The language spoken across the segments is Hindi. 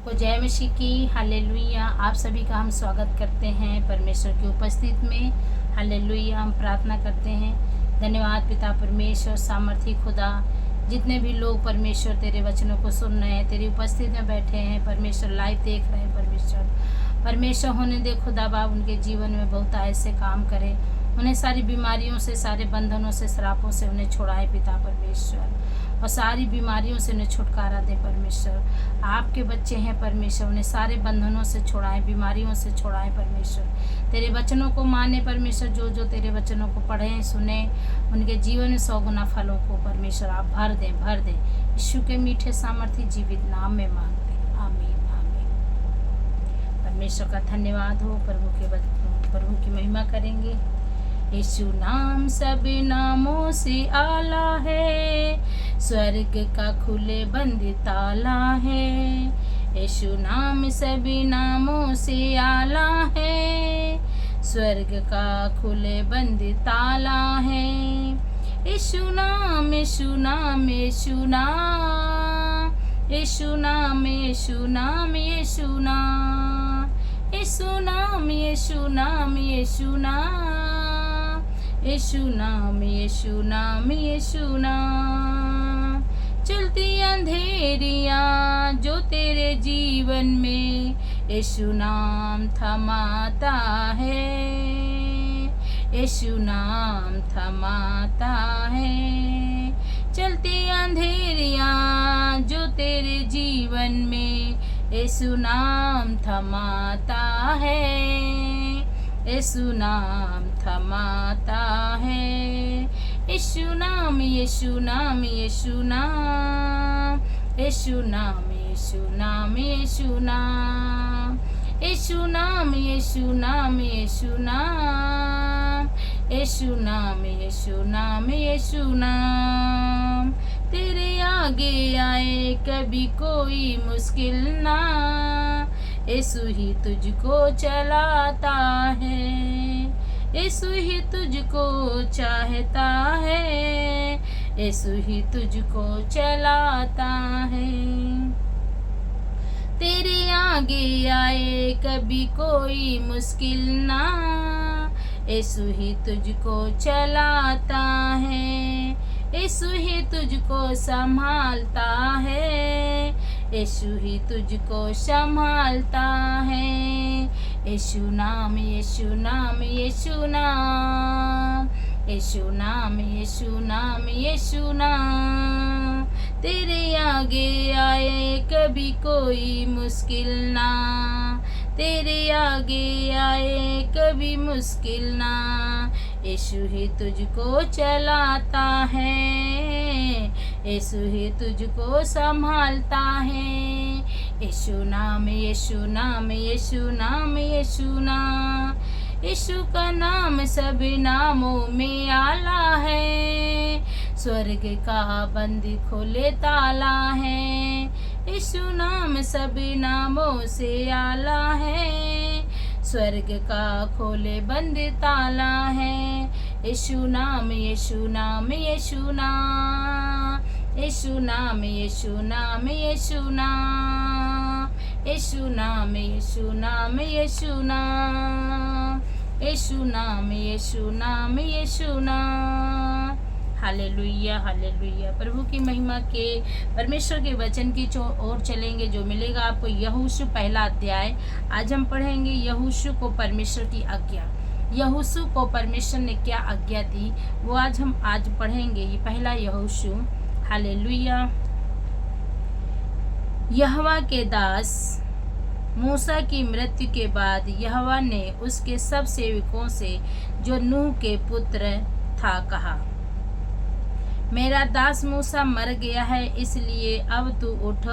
को जय मसीह की। हालेलुया। आप सभी का हम स्वागत करते हैं परमेश्वर की उपस्थिति में। हालेलुया। हम प्रार्थना करते हैं। धन्यवाद पिता परमेश्वर, सामर्थी खुदा, जितने भी लोग परमेश्वर तेरे वचनों को सुन रहे हैं, तेरी उपस्थिति में बैठे हैं परमेश्वर, लाइव देख रहे हैं परमेश्वर होने दे खुदा बाब, उनके जीवन में बहुत ऐसे काम करे, उन्हें सारी बीमारियों से, सारे बंधनों से, श्रापों से उन्हें छुड़ाए पिता परमेश्वर, और सारी बीमारियों से उन्हें छुटकारा दे परमेश्वर। आपके बच्चे हैं परमेश्वर, उन्हें सारे बंधनों से छुड़ाए, बीमारियों से छुड़ाए परमेश्वर। तेरे वचनों को माने परमेश्वर, जो जो तेरे वचनों को पढ़ें सुने, उनके जीवन में 100 गुना फलों को परमेश्वर आप भर दें। यीशु के मीठे सामर्थी जीवित नाम में मांगते हैं, आमीन आमीन। परमेश्वर का धन्यवाद हो। प्रभु की महिमा करेंगे। यीशु नाम सभी नामों से आला है, स्वर्ग का खुले बंद ताला है। यीशु नाम सभी नामों से आला है, स्वर्ग का खुले बंद ताला है। यीशु नाम, यीशु नाम, यीशु नाम, यीशु नाम, यीशु नाम, यीशु नाम, यीशु नाम, यीशु नाम, यीशु नाम, यीशु नाम, यीशु नाम, यीशु नाम। चलती अंधेरियां जो तेरे जीवन में, यीशु नाम थमाता है, यीशु नाम थमाता है। चलती अंधेरियां जो तेरे जीवन में, यीशु नाम थमाता है, यीशु नाम थमाता है। यीशु नाम, यीशु नाम, यीशु नाम, यीशु नाम, यीशु नाम, यीशु नाम, यीशु नाम, यीशु नाम, यीशु नाम, यीशु नाम, यीशु नाम, यीशु नाम। तेरे आगे आए कभी कोई मुश्किल ना, यीशु ही तुझको चलाता है, यीशु ही तुझको चाहता है, यीशु ही तुझको चलाता है। तेरे आगे आए कभी कोई मुश्किल ना, यीशु ही तुझको चलाता है, यीशु ही तुझको संभालता है, यीशु ही तुझको संभालता है। यीशु नाम, यीशु नाम, यीशु नाम, यीशु नाम, यीशु नाम, यीशु नाम। तेरे आगे आए कभी कोई मुश्किल ना, तेरे आगे आए कभी मुश्किल ना, यीशु ही तुझको चलाता है, यीशु ही तुझको संभालता है। यीशु नाम, यीशु नाम, यीशु नाम, यीशु नाम। यीशु का नाम सभी नामों में आला है, स्वर्ग का बंदी खोले ताला है। यीशु नाम सभी नामों से आला है, स्वर्ग का खोले बंद ताला है। यीशु नाम, यीशु नाम, यीशु नाम, यीशु नाम, यीशु नाम, यीशु नाम, यीशु नाम, यीशु नाम, यीशु नाम, यीशु नाम, यीशु नाम, यीशु नाम। Hallelujah hallelujah. प्रभु की महिमा के परमेश्वर के वचन की ओर चलेंगे, जो मिलेगा आपको यहोशू पहला अध्याय। आज हम पढ़ेंगे यहोशू को परमेश्वर की आज्ञा। यहोशू को परमेश्वर ने क्या आज्ञा दी, वो हम आज पढ़ेंगे। ये पहला यहोशू। हालेलुया। यहोवा के दास मूसा की मृत्यु के बाद यहोवा ने उसके सब सेवकों से, जो नूह के पुत्र था, कहा, मेरा दास मूसा मर गया है, इसलिए अब तू उठ,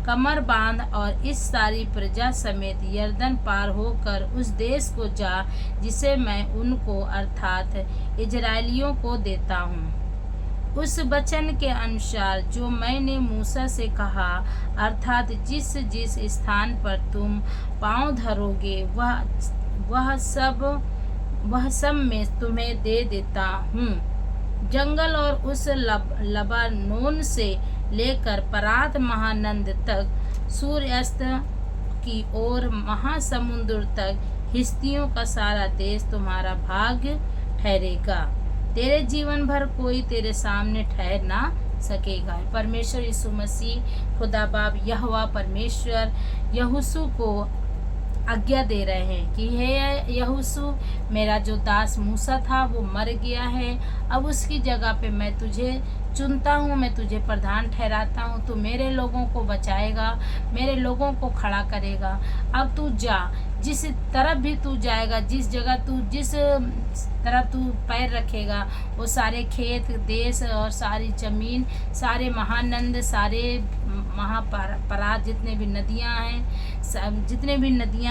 कमर बांध और इस सारी प्रजा समेत यरदन पार होकर उस देश को जा जिसे मैं उनको अर्थात इजराइलियों को देता हूँ। उस वचन के अनुसार जो मैंने मूसा से कहा, अर्थात जिस जिस स्थान पर तुम पाँव धरोगे वह सब मैं तुम्हें दे देता हूँ। जंगल और उस लबानोन से लेकर परात महानंद तक सूर्यास्त की ओर महासमुद्र तक हिस्तियों का सारा देश तुम्हारा भाग्य ठहरेगा। तेरे जीवन भर कोई तेरे सामने ठहर ना सकेगा। परमेश्वर यीशु मसीह खुदा बाप यहोवा परमेश्वर यहोशू को आज्ञा दे रहे हैं कि हे यहोशू, मेरा जो दास मूसा था वो मर गया है, अब उसकी जगह पे मैं तुझे चुनता हूँ, मैं तुझे प्रधान ठहराता हूँ। तू मेरे लोगों को बचाएगा, मेरे लोगों को खड़ा करेगा। अब तू जा, जिस तरफ भी तू जाएगा, जिस जगह तू जिस तरफ तू पैर रखेगा, वो सारे खेत, देश और सारी ज़मीन, सारे महानंद, सारे महापराध, जितने भी नदियाँ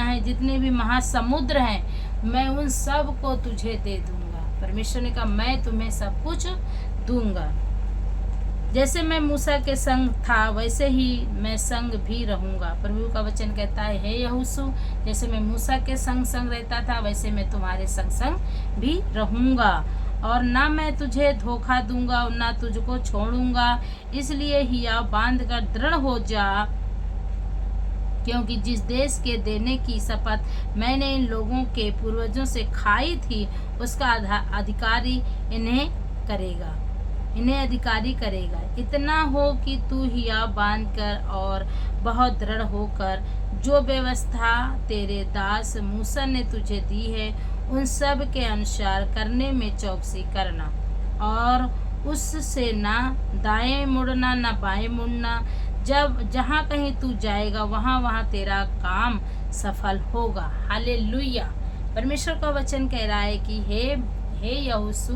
हैं, जितने भी महासमुद्र हैं, मैं उन सब को तुझे दे दूंगा। परमेश्वर ने कहा मैं तुम्हें सब कुछ दूंगा। जैसे मैं मूसा के संग था वैसे ही मैं संग भी रहूंगा। प्रभु का वचन कहता है, हे यहोशू, जैसे मैं मूसा के संग संग रहता था वैसे मैं तुम्हारे संग संग भी रहूंगा, और ना मैं तुझे धोखा दूंगा और ना तुझको छोड़ूंगा। इसलिए हिया बांध कर दृढ़ हो जा, क्योंकि जिस देश के देने की शपथ मैंने इन लोगों के पूर्वजों से खाई थी उसका अधिकारी इन्हें अधिकारी करेगा। इतना हो कि तू हिया बांध कर और बहुत दृढ़ होकर जो व्यवस्था तेरे दास मूसा ने तुझे दी है उन सब के अनुसार करने में चौकसी करना, और उससे ना दाएं मुड़ना ना बाएं मुड़ना। जब जहाँ कहीं तू जाएगा वहाँ वहाँ तेरा काम सफल होगा। हालेलुया। परमेश्वर का वचन कह रहा है कि हे यहोशू,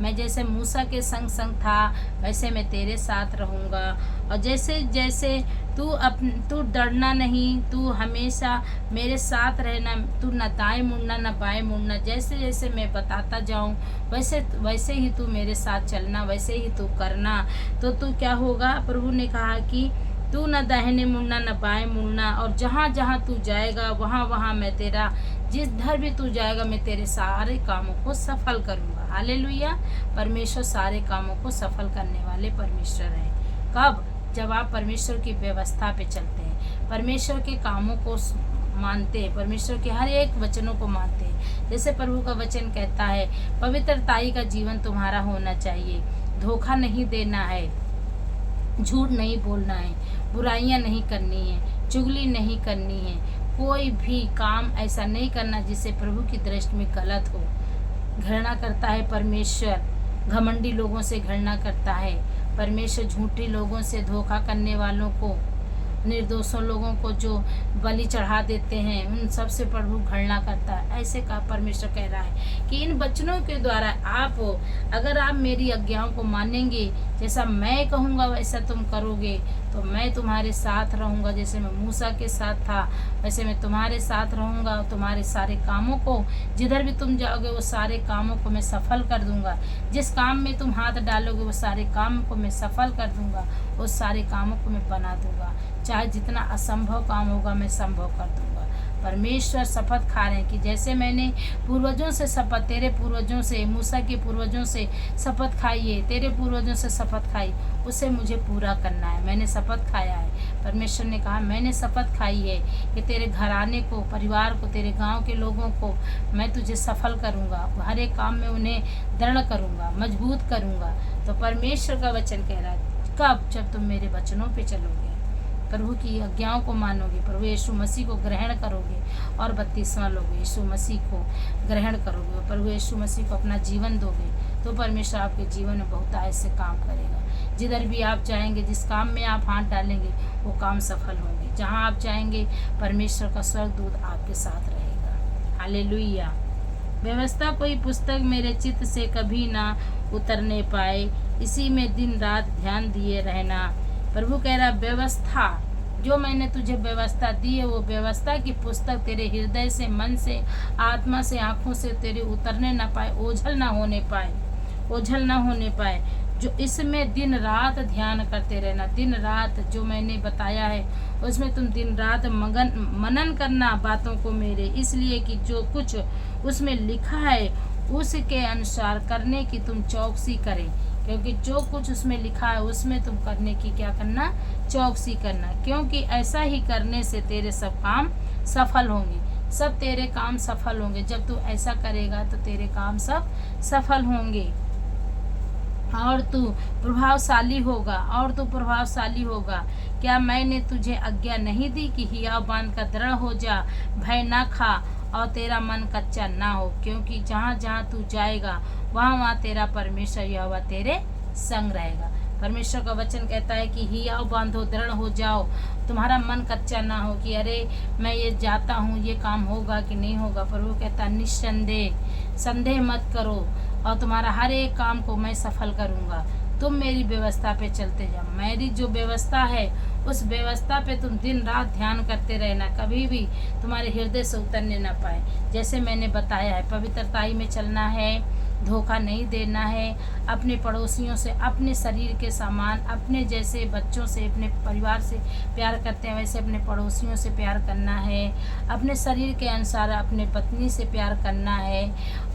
मैं जैसे मूसा के संग संग था वैसे मैं तेरे साथ रहूँगा, और जैसे जैसे तू डरना नहीं, तू हमेशा मेरे साथ रहना, तू न दाएं मुड़ना न बाएं मुड़ना। जैसे जैसे मैं बताता जाऊँ वैसे ही तू मेरे साथ चलना, वैसे ही तू करना। तो तू क्या होगा, प्रभु ने कहा कि तू न दाहिने मुड़ना न बाएं मुड़ना, और जहाँ जहाँ तू जाएगा वहाँ वहाँ मैं तेरा, जिस धर भी तू जाएगा मैं तेरे सारे कामों को सफल करूँगा। हालेलुया। परमेश्वर सारे कामों को सफल करने वाले परमेश्वर हैं। कब? जब आप परमेश्वर की व्यवस्था पे चलते हैं, परमेश्वर के कामों को मानते हैं, परमेश्वर के हर एक वचनों को मानते हैं। जैसे प्रभु का वचन कहता है, पवित्रताई का जीवन तुम्हारा होना चाहिए, धोखा नहीं देना है, झूठ नहीं बोलना है, बुराइयां नहीं करनी है, चुगली नहीं करनी है, कोई भी काम ऐसा नहीं करना जिससे प्रभु की दृष्टि में गलत हो। घृणा करता है परमेश्वर, घमंडी लोगों से घृणा करता है परमेश्वर, झूठी लोगों से, धोखा करने वालों को, निर्दोषों लोगों को जो बलि चढ़ा देते हैं उन सब से प्रभु घृणा करता है। ऐसे का परमेश्वर कह रहा है कि इन वचनों के द्वारा अगर आप मेरी आज्ञाओं को मानेंगे, जैसा मैं कहूँगा वैसा तुम करोगे, तो मैं तुम्हारे साथ रहूँगा। जैसे मैं मूसा के साथ था वैसे मैं तुम्हारे साथ रहूँगा, तुम्हारे सारे कामों को, जिधर भी तुम जाओगे वो सारे कामों को मैं सफल कर दूँगा। जिस काम में तुम हाथ डालोगे वो सारे काम को मैं सफल कर दूँगा, उस सारे कामों को मैं बना दूँगा। चाहे जितना असंभव काम होगा मैं संभव कर दूंगा। परमेश्वर शपथ खा रहे हैं कि जैसे मैंने पूर्वजों से शपथ, तेरे पूर्वजों से, मूसा के पूर्वजों से शपथ खाई है, तेरे पूर्वजों से शपथ खाई, उसे मुझे पूरा करना है। मैंने शपथ खाया है। परमेश्वर ने कहा मैंने शपथ खाई है कि तेरे घराने को, परिवार को, तेरे गांव के लोगों को मैं तुझे सफल करूंगा, हर एक काम में उन्हें दृढ़ करूंगा, मजबूत करूंगा। तो परमेश्वर का वचन कह रहा है, कब? जब तुम मेरे वचनों पे चलोगे, प्रभु की आज्ञाओं को मानोगे, प्रभु यीशु मसीह को ग्रहण करोगे और बपतिस्मा लोगे, यीशु मसीह को ग्रहण करोगे, प्रभु यीशु मसीह को अपना जीवन दोगे, तो परमेश्वर आपके जीवन में बहुत ऐसे काम करेगा। जिधर भी आप जाएंगे, जिस काम में आप हाथ डालेंगे वो काम सफल होंगे। जहाँ आप जाएंगे परमेश्वर का स्वर्गदूत आपके साथ रहेगा। हालेलुया। व्यवस्था कोई पुस्तक मेरे चित्त से कभी ना उतरने पाए, इसी में दिन रात ध्यान दिए रहना। प्रभु कह रहा व्यवस्था जो मैंने तुझे व्यवस्था दी है वो व्यवस्था की पुस्तक तेरे हृदय से, मन से, आत्मा से, आँखों से तेरे उतरने ना पाए, ओझल ना होने पाए। जो इसमें दिन रात ध्यान करते रहना, दिन रात जो मैंने बताया है उसमें तुम दिन रात मनन करना बातों को मेरे, इसलिए कि जो कुछ उसमें लिखा है उसके अनुसार करने की तुम चौकसी करें। क्योंकि जो कुछ उसमें लिखा है उसमें तुम करने की क्या करना, चौकसी करना, क्योंकि ऐसा ही करने से तेरे सब काम सफल होंगे, सब तेरे काम सफल होंगे। जब तू ऐसा करेगा तो तेरे काम सब सफल होंगे और तू प्रभावशाली होगा, और तू प्रभावशाली होगा। क्या मैंने तुझे आज्ञा नहीं दी कि हियाव बांध कर दृढ़ हो जा, भय ना खा और तेरा मन कच्चा ना हो, क्योंकि जहाँ जहाँ तू जाएगा वहाँ वहाँ तेरा परमेश्वर यहोवा तेरे संग रहेगा। परमेश्वर का वचन कहता है कि हियाव बांधो, दृढ़ हो जाओ, तुम्हारा मन कच्चा ना हो कि अरे मैं ये जाता हूँ, ये काम होगा कि नहीं होगा। प्रभु कहता निस्संदेह, संदेह मत करो और तुम्हारा हर एक काम को मैं सफल करूँगा। तुम मेरी व्यवस्था पे चलते जाओ, मेरी जो व्यवस्था है उस व्यवस्था पे तुम दिन रात ध्यान करते रहना, कभी भी तुम्हारे हृदय से उतरने ना पाए। जैसे मैंने बताया है, पवित्रताई में चलना है, धोखा नहीं देना है, अपने पड़ोसियों से अपने शरीर के सामान, अपने जैसे बच्चों से, अपने परिवार से प्यार करते हैं वैसे अपने पड़ोसियों से प्यार करना है, अपने शरीर के अनुसार अपने पत्नी से प्यार करना है।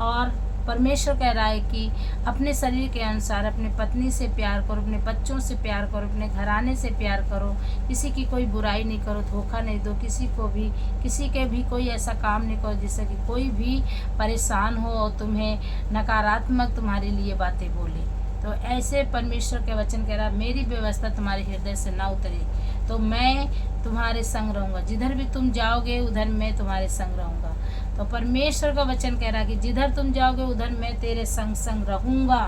और परमेश्वर कह रहा है कि अपने शरीर के अनुसार अपने पत्नी से प्यार करो, अपने बच्चों से प्यार करो, अपने घराने से प्यार करो, किसी की कोई बुराई नहीं करो, धोखा नहीं दो किसी को भी, किसी के भी कोई ऐसा काम नहीं करो जिससे कि कोई भी परेशान हो और तुम्हें नकारात्मक तुम्हारे लिए बातें बोले। तो ऐसे परमेश्वर के वचन कह रहा, मेरी व्यवस्था तुम्हारे हृदय से ना उतरे तो मैं तुम्हारे संग रहूँगा, जिधर भी तुम जाओगे उधर मैं तुम्हारे संग रहूँगा। तो परमेश्वर का वचन कह रहा कि जिधर तुम जाओगे उधर मैं तेरे संग संग रहूँगा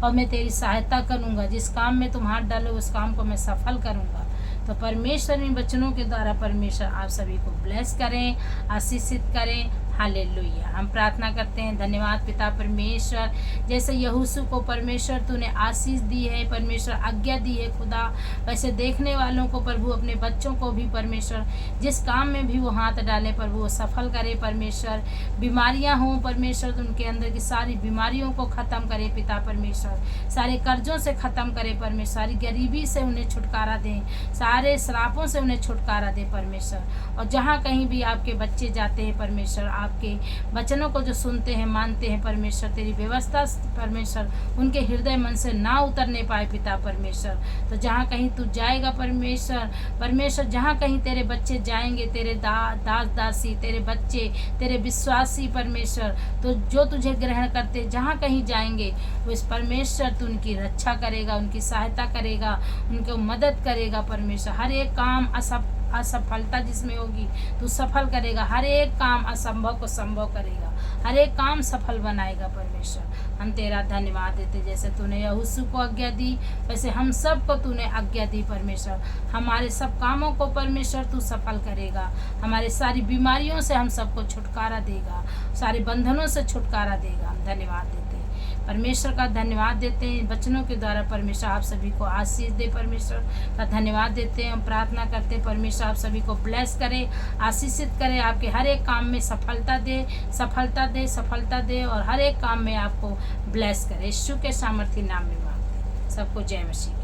और मैं तेरी सहायता करूँगा, जिस काम में तुम हाथ डालो उस काम को मैं सफल करूँगा। तो परमेश्वर इन वचनों के द्वारा परमेश्वर आप सभी को ब्लेस करें, आशीषित करें। हालेलुया। हम प्रार्थना करते हैं, धन्यवाद पिता परमेश्वर, जैसे यहोशू को परमेश्वर तूने आशीष दी है, परमेश्वर आज्ञा दी है खुदा, वैसे देखने वालों को प्रभु, अपने बच्चों को भी परमेश्वर जिस काम में भी वो हाथ डाले प्रभु वो सफल करे। परमेश्वर बीमारियां हों परमेश्वर तो उनके अंदर की सारी बीमारियों को ख़त्म करे पिता परमेश्वर, सारे कर्जों से ख़त्म करे परमेश्वर, सारी गरीबी से उन्हें छुटकारा दें, सारे श्रापों से उन्हें छुटकारा दे परमेश्वर। और जहाँ कहीं भी आपके बच्चे जाते हैं परमेश्वर, आपके वचनों को जो सुनते हैं मानते हैं परमेश्वर, तेरी व्यवस्था परमेश्वर उनके हृदय मन से ना उतरने पाए पिता परमेश्वर। तो जहाँ कहीं तू जाएगा परमेश्वर, परमेश्वर जहाँ कहीं तेरे बच्चे जाएंगे, तेरे दास दासी, तेरे बच्चे, तेरे विश्वासी परमेश्वर, तो जो तुझे ग्रहण करते जहाँ कहीं जाएंगे वो इस परमेश्वर तू उनकी रक्षा करेगा, उनकी सहायता करेगा, उनको मदद करेगा परमेश्वर। हर एक काम असफलता जिसमें होगी तू सफल करेगा, हर एक काम असंभव को संभव करेगा, हर एक काम सफल बनाएगा परमेश्वर। हम तेरा धन्यवाद देते, जैसे तूने यहोशू को आज्ञा दी वैसे हम सब को तूने आज्ञा दी परमेश्वर। हमारे सब कामों को परमेश्वर तू सफल करेगा, हमारे सारी बीमारियों से हम सबको छुटकारा देगा, सारे बंधनों से छुटकारा देगा। हम धन्यवाद देते हैं परमेश्वर का, धन्यवाद देते हैं बचनों के द्वारा परमेश्वर आप सभी को आशीष दे, परमेश्वर का धन्यवाद देते हैं। हम प्रार्थना करते हैं परमेश्वर आप सभी को ब्लेस करे, आशीषित करे, आपके हर एक काम में सफलता दे, सफलता दे, सफलता दे और हर एक काम में आपको ब्लेस करे। यीशु के सामर्थी नाम में मांगते हैं। सबको जय मसीह।